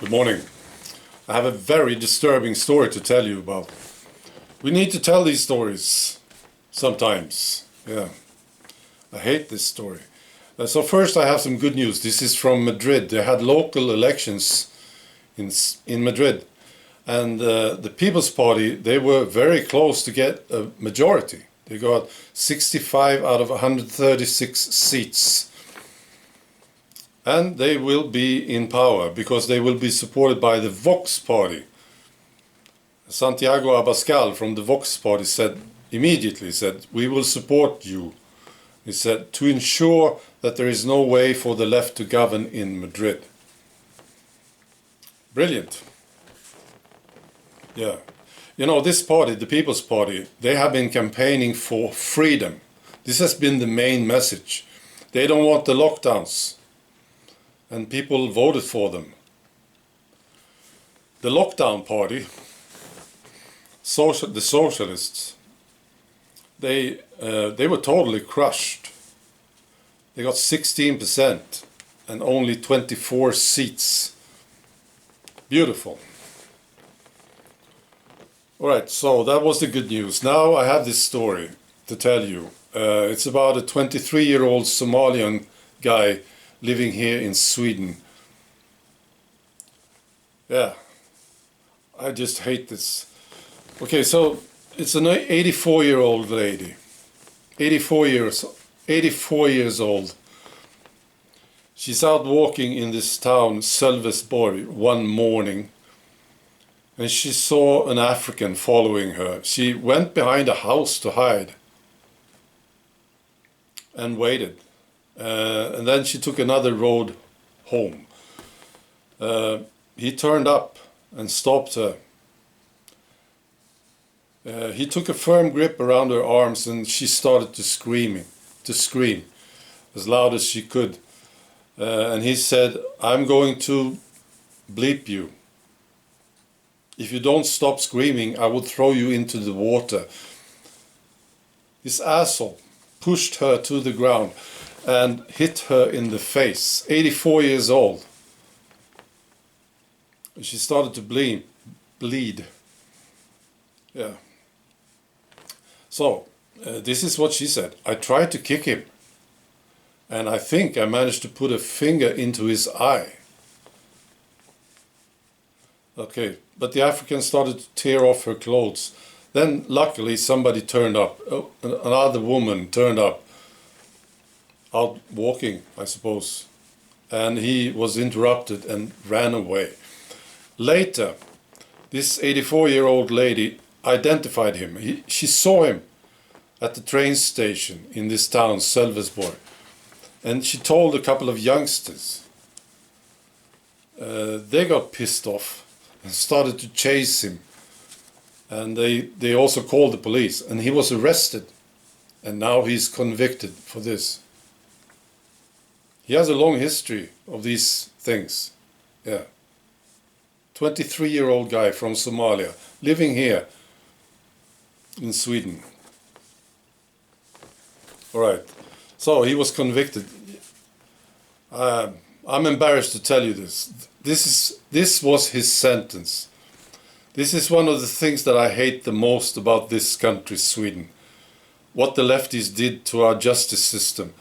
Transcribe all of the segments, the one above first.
Good morning. I have a very disturbing story to tell you about. We need to tell these stories sometimes. Yeah, I hate this story. So first I have some good news. This is from Madrid. They had local elections in Madrid. And the People's Party, they were very close to get a majority. They got 65 out of 136 seats. And they will be in power because they will be supported by the Vox Party. Santiago Abascal from the Vox Party immediately said, "We will support you." He said, to ensure that there is no way for the left to govern in Madrid. Brilliant. Yeah. You know, this party, the People's Party, they have been campaigning for freedom. This has been the main message. They don't want the lockdowns. And people voted for them. The lockdown party, the socialists, they were totally crushed. They got 16% and only 24 seats. Beautiful. All right, so that was the good news. Now I have this story to tell you. It's about a 23-year-old Somalian guy living here in Sweden. Yeah, I just hate this. Okay, so it's an 84-year-old lady. 84 years old. She's out walking in this town, Sölvesborg, one morning, and she saw an African following her. She went behind a house to hide and waited. And then she took another road home. He turned up and stopped her. He took a firm grip around her arms and she started to scream as loud as she could. And he said, "I'm going to bleep you. If you don't stop screaming, I will throw you into the water." This asshole pushed her to the ground and hit her in the face. 84 years old. She started to bleed. Yeah. So, this is what she said. "I tried to kick him, and I think I managed to put a finger into his eye." Okay, but the African started to tear off her clothes. Then, luckily, somebody turned up. Another woman turned up. Out walking, I suppose, and he was interrupted and ran away. Later, this 84-year-old lady identified him. She saw him at the train station in this town, Sölvesborg, and she told a couple of youngsters. They got pissed off and started to chase him, and they also called the police, and he was arrested, and now he's convicted for this. He has a long history of these things. Yeah. 23-year-old guy from Somalia, living here in Sweden. All right. So he was convicted. I'm embarrassed to tell you this. This was his sentence. This is one of the things that I hate the most about this country, Sweden. What the lefties did to our justice system.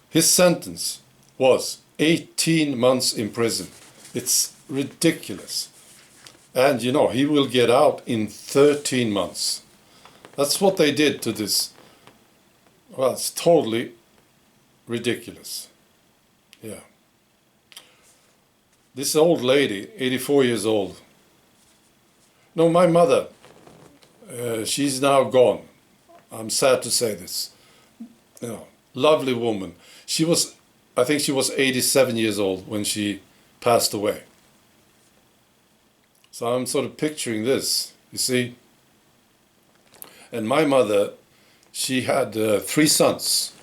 His sentence was 18 months in prison. It's ridiculous. And you know, he will get out in 13 months. That's what they did to this. Well, it's totally ridiculous. Yeah. This old lady, 84 years old. No, my mother, she's now gone. I'm sad to say this. You know, lovely woman. I think she was 87 years old when she passed away. So I'm sort of picturing this, you see. And my mother, she had 3 sons,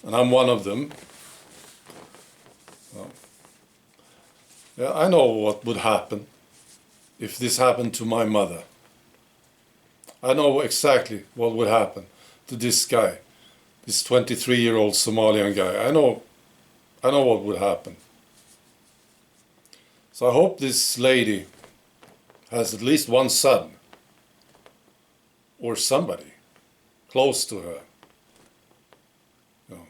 and I'm one of them. Well, yeah, I know what would happen if this happened to my mother. I know exactly what would happen to this guy. This 23-year-old Somalian guy. I know what would happen. So I hope this lady has at least one son or somebody close to her. You know,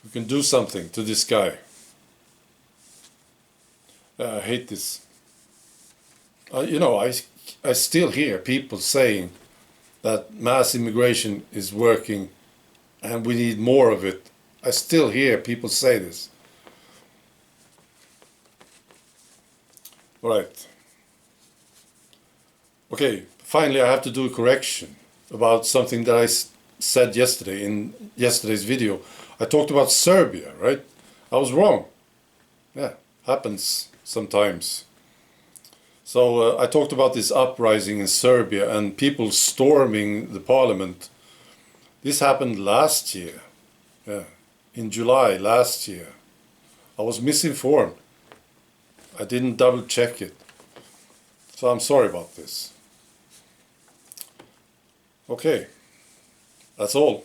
who can do something to this guy. I hate this. You know, I still hear people saying that mass immigration is working and we need more of it. I still hear people say this. Right. Okay, finally I have to do a correction about something that I said yesterday in yesterday's video. I talked about Serbia, right? I was wrong. Yeah, happens sometimes. So I talked about this uprising in Serbia and people storming the parliament. This happened last year, yeah, in July last year. I was misinformed. I didn't double check it. So I'm sorry about this. Okay, that's all.